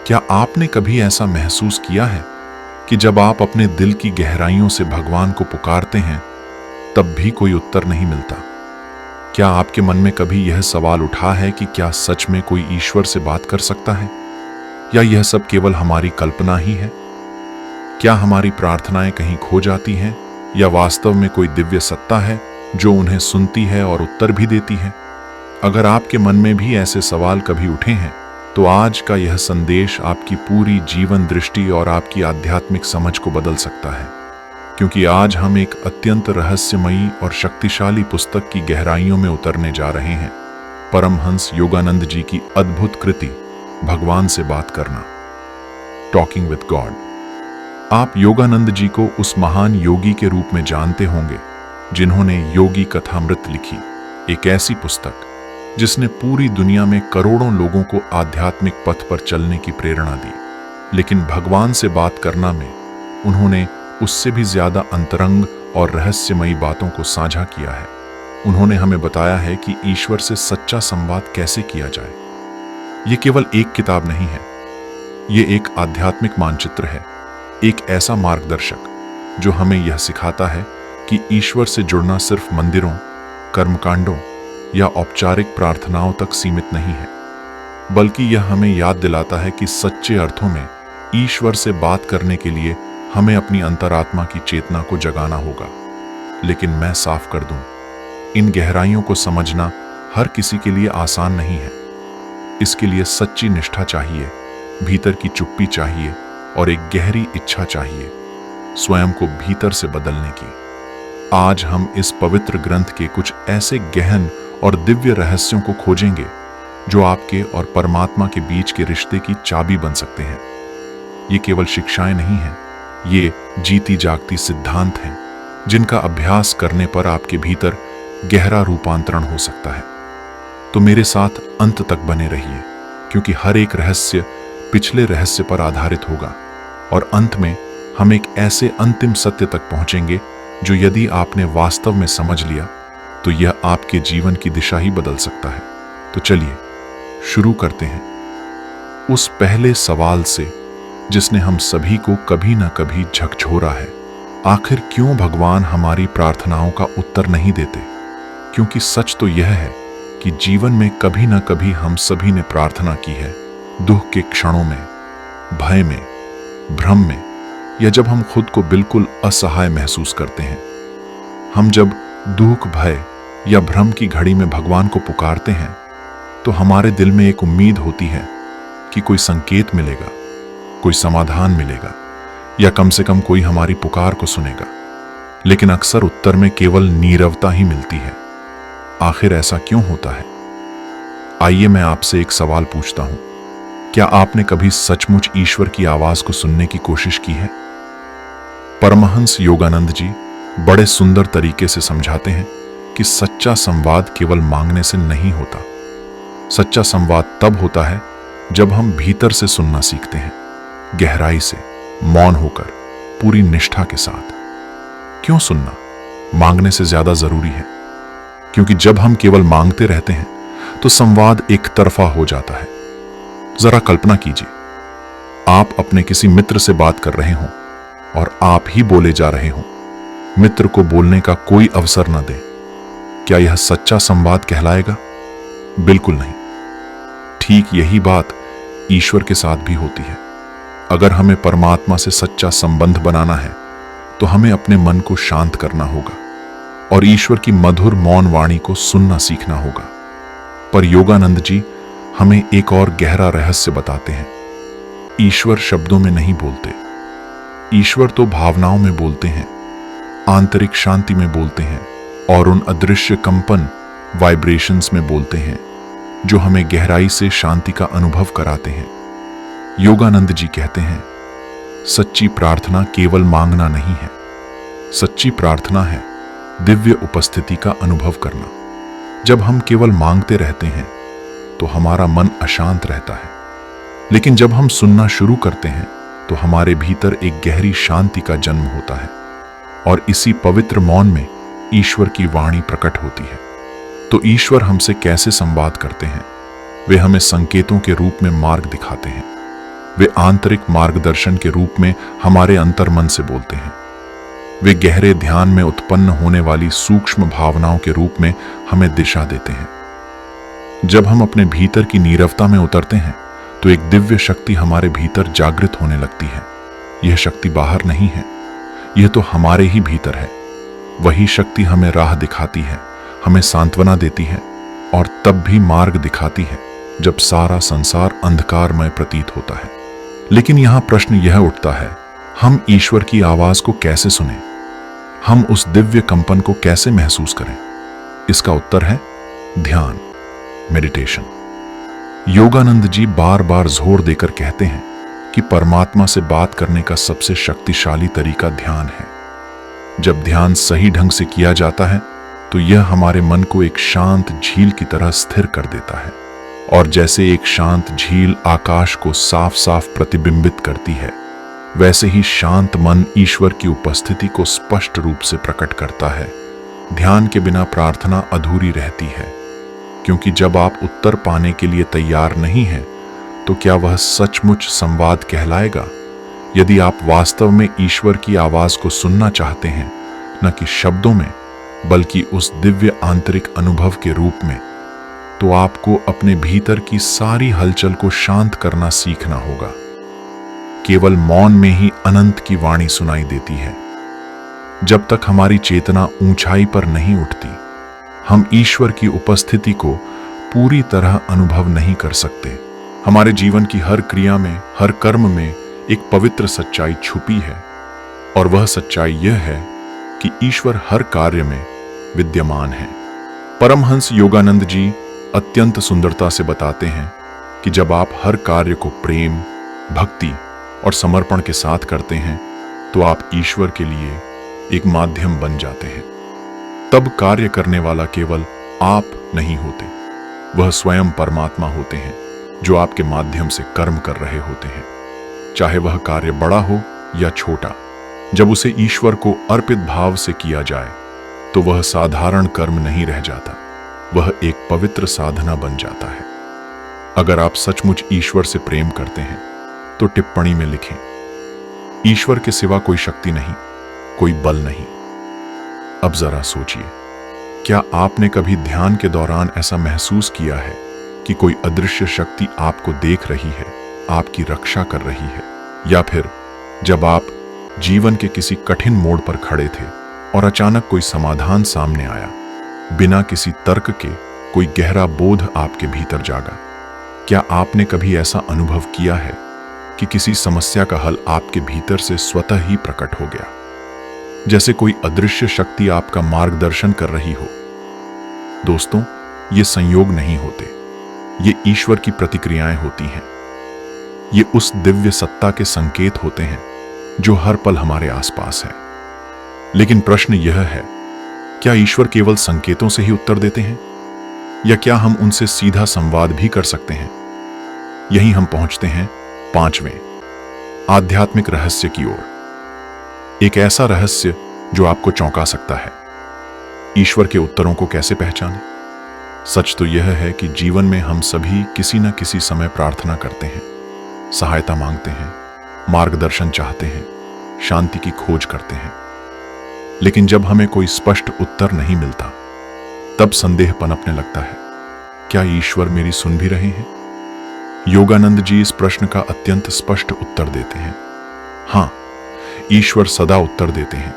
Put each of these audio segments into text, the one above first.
क्या आपने कभी ऐसा महसूस किया है कि जब आप अपने दिल की गहराइयों से भगवान को पुकारते हैं तब भी कोई उत्तर नहीं मिलता? क्या आपके मन में कभी यह सवाल उठा है कि क्या सच में कोई ईश्वर से बात कर सकता है, या यह सब केवल हमारी कल्पना ही है? क्या हमारी प्रार्थनाएं कहीं खो जाती हैं, या वास्तव में कोई दिव्य सत्ता है जो उन्हें सुनती है और उत्तर भी देती है? अगर आपके मन में भी ऐसे सवाल कभी उठे हैं तो आज का यह संदेश आपकी पूरी जीवन दृष्टि और आपकी आध्यात्मिक समझ को बदल सकता है, क्योंकि आज हम एक अत्यंत रहस्यमयी और शक्तिशाली पुस्तक की गहराइयों में उतरने जा रहे हैं। परमहंस योगानंद जी की अद्भुत कृति भगवान से बात करना, टॉकिंग विद गॉड। आप योगानंद जी को उस महान योगी के रूप में जानते होंगे जिन्होंने योगी कथामृत लिखी, एक ऐसी पुस्तक जिसने पूरी दुनिया में करोड़ों लोगों को आध्यात्मिक पथ पर चलने की प्रेरणा दी। लेकिन भगवान से बात करना में उन्होंने उससे भी ज्यादा अंतरंग और रहस्यमयी बातों को साझा किया है। उन्होंने हमें बताया है कि ईश्वर से सच्चा संवाद कैसे किया जाए। ये केवल एक किताब नहीं है, ये एक आध्यात्मिक मानचित्र है, एक ऐसा मार्गदर्शक जो हमें यह सिखाता है कि ईश्वर से जुड़ना सिर्फ मंदिरों, कर्मकांडों या औपचारिक प्रार्थनाओं तक सीमित नहीं है, बल्कि यह हमें याद दिलाता है कि सच्चे अर्थों में ईश्वर से बात करने के लिए हमें अपनी अंतरात्मा की चेतना को जगाना होगा। लेकिन मैं साफ कर दूं, इन गहराइयों को समझना हर किसी के लिए आसान नहीं है। इसके लिए सच्ची निष्ठा चाहिए, भीतर की चुप्पी चाहिए और एक गहरी इच्छा चाहिए स्वयं को भीतर से बदलने की। आज हम इस पवित्र ग्रंथ के कुछ ऐसे गहन और दिव्य रहस्यों को खोजेंगे जो आपके और परमात्मा के बीच के रिश्ते की चाबी बन सकते हैं। ये केवल शिक्षाएं नहीं हैं, ये जीती जागती सिद्धांत हैं जिनका अभ्यास करने पर आपके भीतर गहरा रूपांतरण हो सकता है। तो मेरे साथ अंत तक बने रहिए, क्योंकि हर एक रहस्य पिछले रहस्य पर आधारित होगा और अंत में हम एक ऐसे अंतिम सत्य तक पहुंचेंगे जो यदि आपने वास्तव में समझ लिया तो यह आपके जीवन की दिशा ही बदल सकता है। तो चलिए शुरू करते हैं उस पहले सवाल से जिसने हम सभी को कभी ना कभी झकझोरा है। आखिर क्यों भगवान हमारी प्रार्थनाओं का उत्तर नहीं देते? क्योंकि सच तो यह है कि जीवन में कभी ना कभी हम सभी ने प्रार्थना की है, दुख के क्षणों में, भय में, भ्रम में, या जब हम खुद को बिल्कुल असहाय महसूस करते हैं। हम जब दुख, भय या भ्रम की घड़ी में भगवान को पुकारते हैं तो हमारे दिल में एक उम्मीद होती है कि कोई संकेत मिलेगा, कोई समाधान मिलेगा, या कम से कम कोई हमारी पुकार को सुनेगा। लेकिन अक्सर उत्तर में केवल नीरवता ही मिलती है। आखिर ऐसा क्यों होता है? आइए मैं आपसे एक सवाल पूछता हूं, क्या आपने कभी सचमुच ईश्वर की आवाज को सुनने की कोशिश की है? परमहंस योगानंद जी बड़े सुंदर तरीके से समझाते हैं कि सच्चा संवाद केवल मांगने से नहीं होता। सच्चा संवाद तब होता है जब हम भीतर से सुनना सीखते हैं, गहराई से, मौन होकर, पूरी निष्ठा के साथ। क्यों सुनना मांगने से ज्यादा जरूरी है? क्योंकि जब हम केवल मांगते रहते हैं तो संवाद एक तरफा हो जाता है। जरा कल्पना कीजिए, आप अपने किसी मित्र से बात कर रहे हों और आप ही बोले जा रहे हों, मित्र को बोलने का कोई अवसर न दें। क्या यह सच्चा संवाद कहलाएगा? बिल्कुल नहीं। ठीक यही बात ईश्वर के साथ भी होती है। अगर हमें परमात्मा से सच्चा संबंध बनाना है तो हमें अपने मन को शांत करना होगा और ईश्वर की मधुर मौन वाणी को सुनना सीखना होगा। पर योगानंद जी हमें एक और गहरा रहस्य बताते हैं। ईश्वर शब्दों में नहीं बोलते, ईश्वर तो भावनाओं में बोलते हैं, आंतरिक शांति में बोलते हैं और उन अदृश्य कंपन, वाइब्रेशंस में बोलते हैं जो हमें गहराई से शांति का अनुभव कराते हैं। योगानंद जी कहते हैं, सच्ची प्रार्थना केवल मांगना नहीं है, सच्ची प्रार्थना है दिव्य उपस्थिति का अनुभव करना। जब हम केवल मांगते रहते हैं तो हमारा मन अशांत रहता है, लेकिन जब हम सुनना शुरू करते हैं तो हमारे भीतर एक गहरी शांति का जन्म होता है और इसी पवित्र मौन में ईश्वर की वाणी प्रकट होती है। तो ईश्वर हमसे कैसे संवाद करते हैं? वे हमें संकेतों के रूप में मार्ग दिखाते हैं। वे आंतरिक मार्गदर्शन के रूप में हमारे अंतर्मन से बोलते हैं। वे गहरे ध्यान में उत्पन्न होने वाली सूक्ष्म भावनाओं के रूप में हमें दिशा देते हैं। जब हम अपने भीतर की नीरवता में उतरते हैं तो एक दिव्य शक्ति हमारे भीतर जागृत होने लगती है। यह शक्ति बाहर नहीं है, यह तो हमारे ही भीतर है। वही शक्ति हमें राह दिखाती है, हमें सांत्वना देती है और तब भी मार्ग दिखाती है जब सारा संसार अंधकारमय प्रतीत होता है। लेकिन यहां प्रश्न यह उठता है, हम ईश्वर की आवाज को कैसे सुनें? हम उस दिव्य कंपन को कैसे महसूस करें? इसका उत्तर है ध्यान, मेडिटेशन। योगानंद जी बार बार जोर देकर कहते हैं कि परमात्मा से बात करने का सबसे शक्तिशाली तरीका ध्यान है। जब ध्यान सही ढंग से किया जाता है तो यह हमारे मन को एक शांत झील की तरह स्थिर कर देता है, और जैसे एक शांत झील आकाश को साफ साफ प्रतिबिंबित करती है, वैसे ही शांत मन ईश्वर की उपस्थिति को स्पष्ट रूप से प्रकट करता है। ध्यान के बिना प्रार्थना अधूरी रहती है, क्योंकि जब आप उत्तर पाने के लिए तैयार नहीं हैं, तो क्या वह सचमुच संवाद कहलाएगा? यदि आप वास्तव में ईश्वर की आवाज को सुनना चाहते हैं, न कि शब्दों में बल्कि उस दिव्य आंतरिक अनुभव के रूप में, तो आपको अपने भीतर की सारी हलचल को शांत करना सीखना होगा। केवल मौन में ही अनंत की वाणी सुनाई देती है। जब तक हमारी चेतना ऊंचाई पर नहीं उठती, हम ईश्वर की उपस्थिति को पूरी तरह अनुभव नहीं कर सकते। हमारे जीवन की हर क्रिया में, हर कर्म में एक पवित्र सच्चाई छुपी है, और वह सच्चाई यह है कि ईश्वर हर कार्य में विद्यमान है। परमहंस योगानंद जी अत्यंत सुंदरता से बताते हैं कि जब आप हर कार्य को प्रेम, भक्ति और समर्पण के साथ करते हैं, तो आप ईश्वर के लिए एक माध्यम बन जाते हैं। तब कार्य करने वाला केवल आप नहीं होते, वह स्वयं परमात्मा होते हैं जो आपके माध्यम से कर्म कर रहे होते हैं। चाहे वह कार्य बड़ा हो या छोटा, जब उसे ईश्वर को अर्पित भाव से किया जाए तो वह साधारण कर्म नहीं रह जाता, वह एक पवित्र साधना बन जाता है। अगर आप सचमुच ईश्वर से प्रेम करते हैं तो टिप्पणी में लिखें, ईश्वर के सिवा कोई शक्ति नहीं, कोई बल नहीं। अब जरा सोचिए, क्या आपने कभी ध्यान के दौरान ऐसा महसूस किया है कि कोई अदृश्य शक्ति आपको देख रही है, आपकी रक्षा कर रही है? या फिर जब आप जीवन के किसी कठिन मोड़ पर खड़े थे और अचानक कोई समाधान सामने आया, बिना किसी तर्क के कोई गहरा बोध आपके भीतर जागा, क्या आपने कभी ऐसा अनुभव किया है कि किसी समस्या का हल आपके भीतर से स्वतः ही प्रकट हो गया, जैसे कोई अदृश्य शक्ति आपका मार्गदर्शन कर रही हो? दोस्तों, ये संयोग नहीं होते, ये ईश्वर की प्रतिक्रियाएं होती हैं। ये उस दिव्य सत्ता के संकेत होते हैं जो हर पल हमारे आसपास है। लेकिन प्रश्न यह है, क्या ईश्वर केवल संकेतों से ही उत्तर देते हैं, या क्या हम उनसे सीधा संवाद भी कर सकते हैं? यहीं हम पहुंचते हैं 5वें आध्यात्मिक रहस्य की ओर। एक ऐसा रहस्य जो आपको चौंका सकता है। ईश्वर के उत्तरों को कैसे पहचानें? सच तो यह है कि जीवन में हम सभी किसी न किसी समय प्रार्थना करते हैं, सहायता मांगते हैं, मार्गदर्शन चाहते हैं, शांति की खोज करते हैं। लेकिन जब हमें कोई स्पष्ट उत्तर नहीं मिलता, तब संदेह पनपने लगता है, क्या ईश्वर मेरी सुन भी रहे हैं? योगानंद जी इस प्रश्न का अत्यंत स्पष्ट उत्तर देते हैं। हां, ईश्वर सदा उत्तर देते हैं,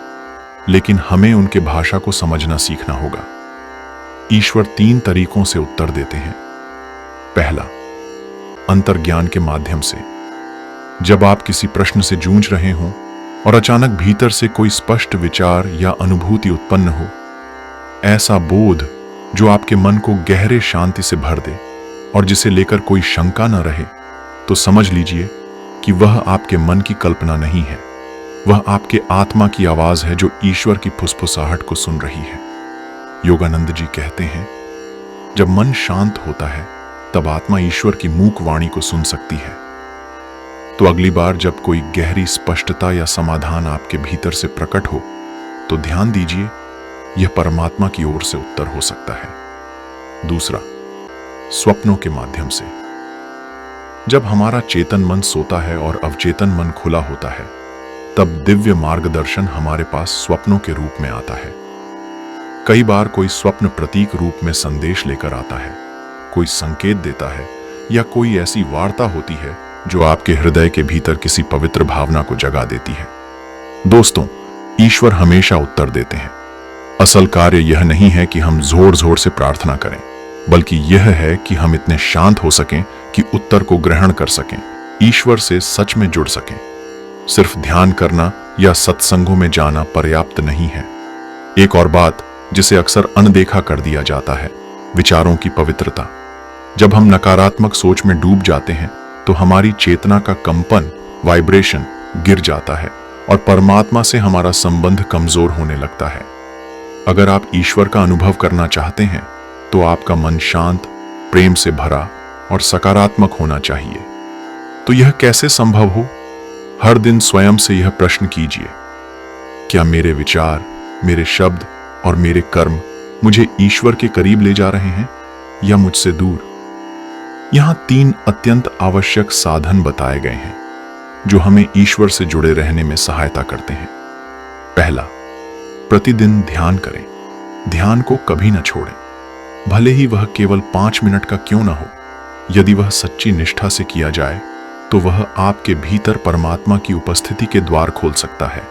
लेकिन हमें उनके भाषा को समझना सीखना होगा। ईश्वर 3 तरीकों से उत्तर देते हैं। पहला, अंतर्ज्ञान के माध्यम से। जब आप किसी प्रश्न से जूझ रहे हों और अचानक भीतर से कोई स्पष्ट विचार या अनुभूति उत्पन्न हो, ऐसा बोध जो आपके मन को गहरे शांति से भर दे और जिसे लेकर कोई शंका न रहे, तो समझ लीजिए कि वह आपके मन की कल्पना नहीं है, वह आपके आत्मा की आवाज है जो ईश्वर की फुसफुसाहट को सुन रही है। योगानंद जी कहते हैं, जब मन शांत होता है तब आत्मा ईश्वर की मूक वाणी को सुन सकती है। तो अगली बार जब कोई गहरी स्पष्टता या समाधान आपके भीतर से प्रकट हो, तो ध्यान दीजिए, यह परमात्मा की ओर से उत्तर हो सकता है। दूसरा, स्वप्नों के माध्यम से। जब हमारा चेतन मन सोता है और अवचेतन मन खुला होता है, तब दिव्य मार्गदर्शन हमारे पास स्वप्नों के रूप में आता है। कई बार कोई स्वप्न प्रतीक रूप में संदेश लेकर आता है, कोई संकेत देता है, या कोई ऐसी वार्ता होती है जो आपके हृदय के भीतर किसी पवित्र भावना को जगा देती है। दोस्तों, ईश्वर हमेशा उत्तर देते हैं। असल कार्य यह नहीं है कि हम जोर जोर से प्रार्थना करें, बल्कि यह है कि हम इतने शांत हो सकें कि उत्तर को ग्रहण कर सकें, ईश्वर से सच में जुड़ सकें। सिर्फ ध्यान करना या सत्संगों में जाना पर्याप्त नहीं है। एक और बात जिसे अक्सर अनदेखा कर दिया जाता है, विचारों की पवित्रता। जब हम नकारात्मक सोच में डूब जाते हैं तो हमारी चेतना का कंपन, वाइब्रेशन गिर जाता है और परमात्मा से हमारा संबंध कमजोर होने लगता है। अगर आप ईश्वर का अनुभव करना चाहते हैं तो आपका मन शांत, प्रेम से भरा और सकारात्मक होना चाहिए। तो यह कैसे संभव हो? हर दिन स्वयं से यह प्रश्न कीजिए, क्या मेरे विचार, मेरे शब्द और मेरे कर्म मुझे ईश्वर के करीब ले जा रहे हैं या मुझसे दूर? यहां 3 अत्यंत आवश्यक साधन बताए गए हैं जो हमें ईश्वर से जुड़े रहने में सहायता करते हैं। पहला, प्रतिदिन ध्यान करें। ध्यान को कभी न छोड़ें, भले ही वह केवल 5 मिनट का क्यों न हो। यदि वह सच्ची निष्ठा से किया जाए तो वह आपके भीतर परमात्मा की उपस्थिति के द्वार खोल सकता है।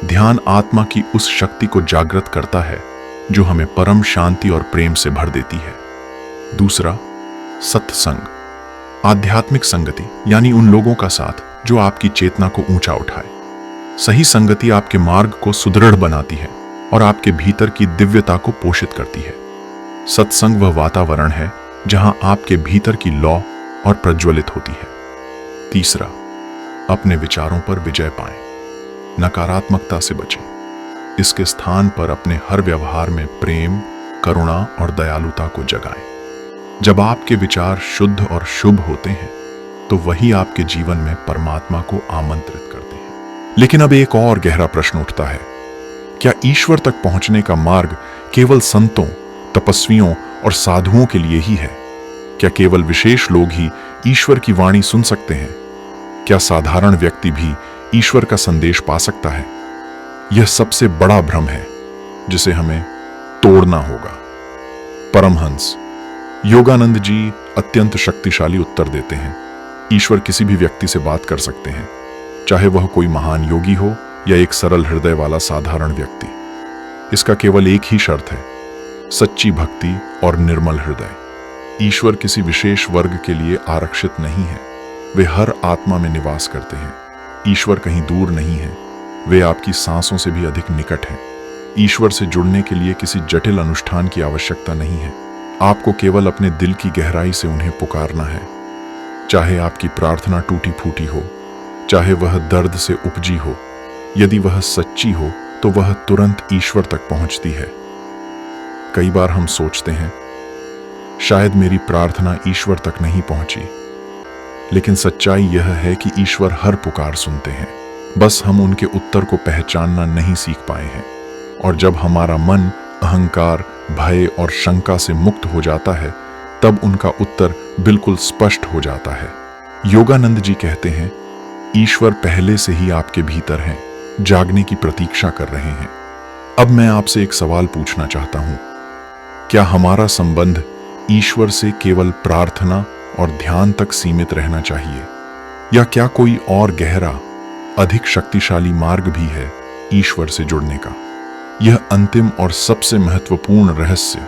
ध्यान आत्मा की उस शक्ति को जागृत करता है जो हमें परम शांति और प्रेम से भर देती है। दूसरा, सत्संग, आध्यात्मिक संगति, यानी उन लोगों का साथ जो आपकी चेतना को ऊंचा उठाए। सही संगति आपके मार्ग को सुदृढ़ बनाती है और आपके भीतर की दिव्यता को पोषित करती है। सत्संग वह वातावरण है जहां आपके भीतर की लौ और प्रज्वलित होती है। तीसरा, अपने विचारों पर विजय पाएं। नकारात्मकता से बचें। इसके स्थान पर अपने हर व्यवहार में प्रेम, करुणा और दयालुता को जगाएं। जब आपके विचार शुद्ध और शुभ होते हैं तो वही आपके जीवन में परमात्मा को आमंत्रित करते हैं। लेकिन अब एक और गहरा प्रश्न उठता है, क्या ईश्वर तक पहुंचने का मार्ग केवल संतों, तपस्वियों और साधुओं के लिए ही है? क्या केवल विशेष लोग ही ईश्वर की वाणी सुन सकते हैं? क्या साधारण व्यक्ति भी ईश्वर का संदेश पा सकता है? यह सबसे बड़ा भ्रम है जिसे हमें तोड़ना होगा। परमहंस योगानंद जी अत्यंत शक्तिशाली उत्तर देते हैं। ईश्वर किसी भी व्यक्ति से बात कर सकते हैं, चाहे वह कोई महान योगी हो या एक सरल हृदय वाला साधारण व्यक्ति। इसका केवल एक ही शर्त है, सच्ची भक्ति और निर्मल हृदय। ईश्वर किसी विशेष वर्ग के लिए आरक्षित नहीं है, वे हर आत्मा में निवास करते हैं। ईश्वर कहीं दूर नहीं है, वे आपकी सांसों से भी अधिक निकट हैं। ईश्वर से जुड़ने के लिए किसी जटिल अनुष्ठान की आवश्यकता नहीं है। आपको केवल अपने दिल की गहराई से उन्हें पुकारना है। चाहे आपकी प्रार्थना टूटी फूटी हो, चाहे वह दर्द से उपजी हो, यदि वह सच्ची हो तो वह तुरंत ईश्वर तक पहुंचती है। कई बार हम सोचते हैं, शायद मेरी प्रार्थना ईश्वर तक नहीं पहुंची, लेकिन सच्चाई यह है कि ईश्वर हर पुकार सुनते हैं। बस हम उनके उत्तर को पहचानना नहीं सीख पाए हैं। और जब हमारा मन अहंकार, भय और शंका से मुक्त हो जाता है, तब उनका उत्तर बिल्कुल स्पष्ट हो जाता है। योगानंद जी कहते हैं, ईश्वर पहले से ही आपके भीतर हैं, जागने की प्रतीक्षा कर रहे हैं। अब मैं आपसे एक सवाल पूछना चाहता हूं, क्या हमारा संबंध ईश्वर से केवल प्रार्थना और ध्यान तक सीमित रहना चाहिए, या क्या कोई और गहरा, अधिक शक्तिशाली मार्ग भी है ईश्वर से जुड़ने का? यह अंतिम और सबसे महत्वपूर्ण रहस्य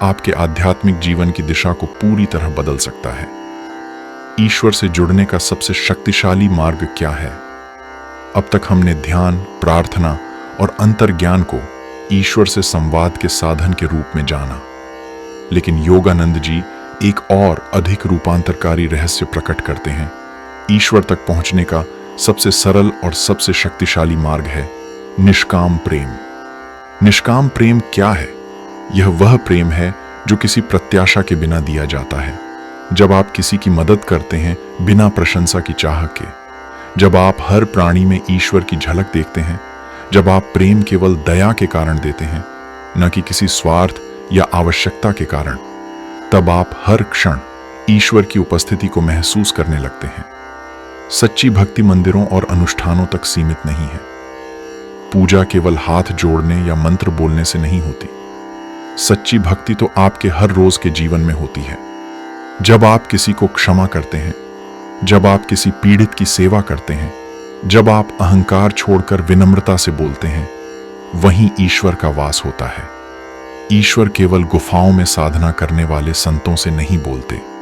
आपके आध्यात्मिक जीवन की दिशा को पूरी तरह बदल सकता है। ईश्वर से जुड़ने का सबसे शक्तिशाली मार्ग क्या है? अब तक हमने ध्यान, प्रार्थना और अंतर्ज्ञान को ईश्वर से संवाद के साधन के रूप में जाना, लेकिन योगानंद जी एक और अधिक रूपांतरकारी रहस्य प्रकट करते हैं। ईश्वर तक पहुंचने का सबसे सरल और सबसे शक्तिशाली मार्ग है निष्काम प्रेम। निष्काम प्रेम क्या है? यह वह प्रेम है जो किसी प्रत्याशा के बिना दिया जाता है। जब आप किसी की मदद करते हैं बिना प्रशंसा की चाह के, जब आप हर प्राणी में ईश्वर की झलक देखते हैं, जब आप प्रेम केवल दया के कारण देते हैं, न कि किसी स्वार्थ या आवश्यकता के कारण, तब आप हर क्षण ईश्वर की उपस्थिति को महसूस करने लगते हैं। सच्ची भक्ति मंदिरों और अनुष्ठानों तक सीमित नहीं है। पूजा केवल हाथ जोड़ने या मंत्र बोलने से नहीं होती। सच्ची भक्ति तो आपके हर रोज के जीवन में होती है। जब आप किसी को क्षमा करते हैं, जब आप किसी पीड़ित की सेवा करते हैं, जब आप अहंकार छोड़कर विनम्रता से बोलते हैं, वहीं ईश्वर का वास होता है। ईश्वर केवल गुफाओं में साधना करने वाले संतों से नहीं बोलते।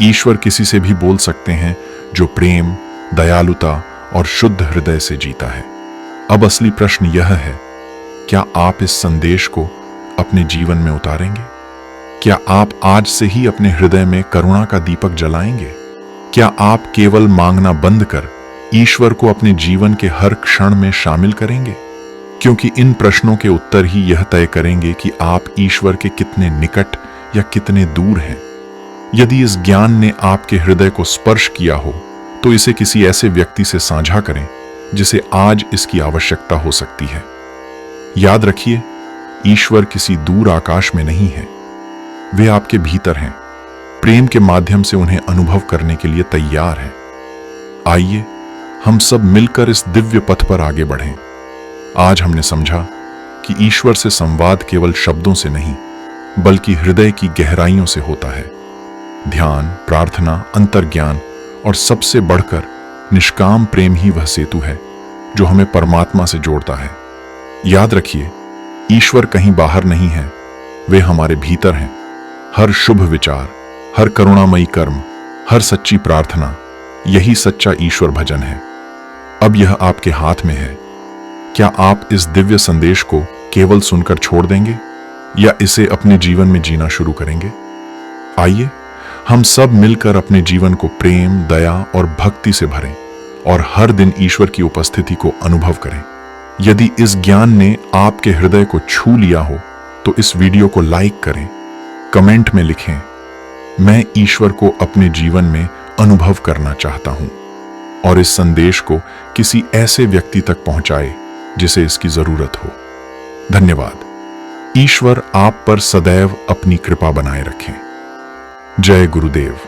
ईश्वर किसी से भी बोल सकते हैं जो प्रेम, दयालुता और शुद्ध हृदय से जीता है। अब असली प्रश्न यह है, क्या आप इस संदेश को अपने जीवन में उतारेंगे? क्या आप आज से ही अपने हृदय में करुणा का दीपक जलाएंगे? क्या आप केवल मांगना बंद कर ईश्वर को अपने जीवन के हर क्षण में शामिल करेंगे? क्योंकि इन प्रश्नों के उत्तर ही यह तय करेंगे कि आप ईश्वर के कितने निकट या कितने दूर हैं। यदि इस ज्ञान ने आपके हृदय को स्पर्श किया हो, तो इसे किसी ऐसे व्यक्ति से साझा करें जिसे आज इसकी आवश्यकता हो सकती है। याद रखिए, ईश्वर किसी दूर आकाश में नहीं है, वे आपके भीतर हैं। प्रेम के माध्यम से उन्हें अनुभव करने के लिए तैयार हैं। आइए हम सब मिलकर इस दिव्य पथ पर आगे बढ़ें। आज हमने समझा कि ईश्वर से संवाद केवल शब्दों से नहीं, बल्कि हृदय की गहराइयों से होता है। ध्यान, प्रार्थना, अंतर्ज्ञान और सबसे बढ़कर निष्काम प्रेम ही वह सेतु है जो हमें परमात्मा से जोड़ता है। याद रखिए, ईश्वर कहीं बाहर नहीं है, वे हमारे भीतर हैं। हर शुभ विचार, हर करुणामयी कर्म, हर सच्ची प्रार्थना, यही सच्चा ईश्वर भजन है। अब यह आपके हाथ में है। क्या आप इस दिव्य संदेश को केवल सुनकर छोड़ देंगे या इसे अपने जीवन में जीना शुरू करेंगे? आइए हम सब मिलकर अपने जीवन को प्रेम, दया और भक्ति से भरें और हर दिन ईश्वर की उपस्थिति को अनुभव करें। यदि इस ज्ञान ने आपके हृदय को छू लिया हो, तो इस वीडियो को लाइक करें, कमेंट में लिखें, मैं ईश्वर को अपने जीवन में अनुभव करना चाहता हूं, और इस संदेश को किसी ऐसे व्यक्ति तक पहुंचाए जिसे इसकी जरूरत हो। धन्यवाद। ईश्वर आप पर सदैव अपनी कृपा बनाए रखें। जय गुरुदेव।